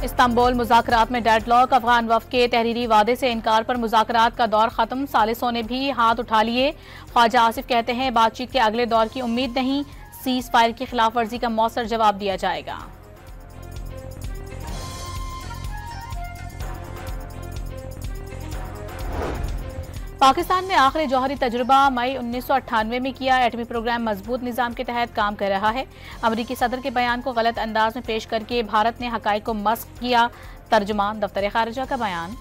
Istanbul मुज़ाकरात में deadlock, Afghan वफ़द के तहरीरी वादे से इनकार पर मुज़ाकरात का दौर खत्म, सालिसों ने भी हाथ उठा लिए। ख्वाजा आसिफ कहते हैं बातचीत के अगले दौर की उम्मीद नहीं, सीज फायर की खिलाफ वर्जी का मौसर जवाब दिया जाएगा। पाकिस्तान ने आखिरी जौहरी तजुर्बा मई 1998 में किया। एटमी प्रोग्राम मजबूत निज़ाम के तहत काम कर रहा है। अमरीकी सदर के बयान को गलत अंदाज में पेश करके भारत ने हकाइक को मस्क किया। तर्जुमान दफ्तर खारिजा का बयान।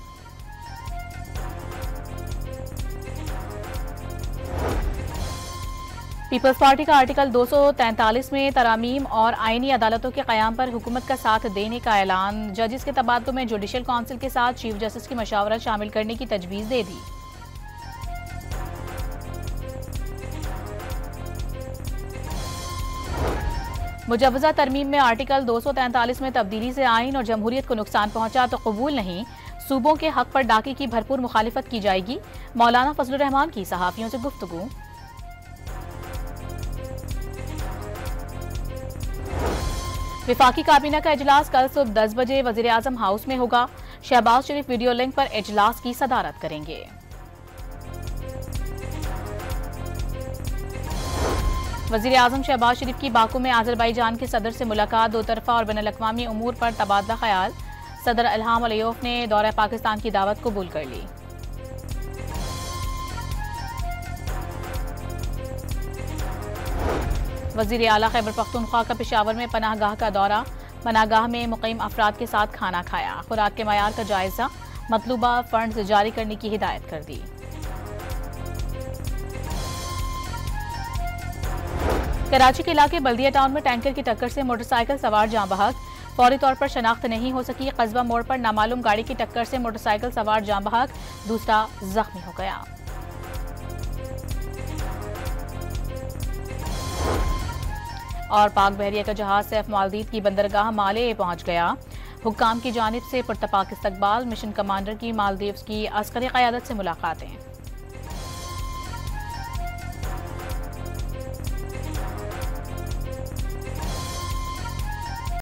पीपल्स पार्टी का आर्टिकल 243 में तरामीम और आईनी अदालतों के क़याम पर हुकूमत का साथ देने का ऐलान। जजेस के तबादलों में जुडिशल काउंसिल के साथ चीफ जस्टिस की मशावरत शामिल करने की तजवीज़ दे दी। मुजव्वज़ा तरमीम में आर्टिकल 243 में तब्दीली से आइन और जमहूरियत को नुकसान पहुंचा तो कबूल नहीं, सूबों के हक पर डाके की भरपूर मुखालिफत की जाएगी। मौलाना फजलुर रहमान की सहाफ़ियों से गुफ्तगू। विफाकी काबीना का इजलास कल सुबह 10 बजे वज़ीर आज़म हाउस में होगा। शहबाज शरीफ वीडियो लिंक पर इजलास की सदारत करेंगे। वज़ीर आज़म शहबाज शरीफ की बाकू में अज़रबैजान के सदर से मुलाकात, दो तरफ़ा और बैनुल-अक़वामी उमूर पर तबादला ख्याल। सदर इल्हाम अलियोफ ने दौरा पाकिस्तान की दावत कबूल कर ली। वज़ीर आला खैबर पख्तूनख्वा का पेशावर में पनाहगाह का दौरा, पनाहगाह में मुक़ीम अफराद के साथ खाना खाया। खुराक के मयार का जायजा, मतलूबा फंड्स जारी करने की हिदायत कर दी। कराची के इलाके बल्दिया टाउन में टैंकर की टक्कर से मोटरसाइकिल सवार जाँ बहक, फौरी तौर पर शनाख्त नहीं हो सकी। कस्बा मोड़ पर नामालूम गाड़ी की टक्कर से मोटरसाइकिल सवार जाँ बहक, दूसरा जख्मी हो गया। और पाक बहरिया का जहाज सैफ मालदीव की बंदरगाह माले पहुंच गया। हुक्काम की जानिब से पुरतपाक इस्तकबाल, मिशन कमांडर की मालदीव्स की अस्करी क़यादत से मुलाकातें।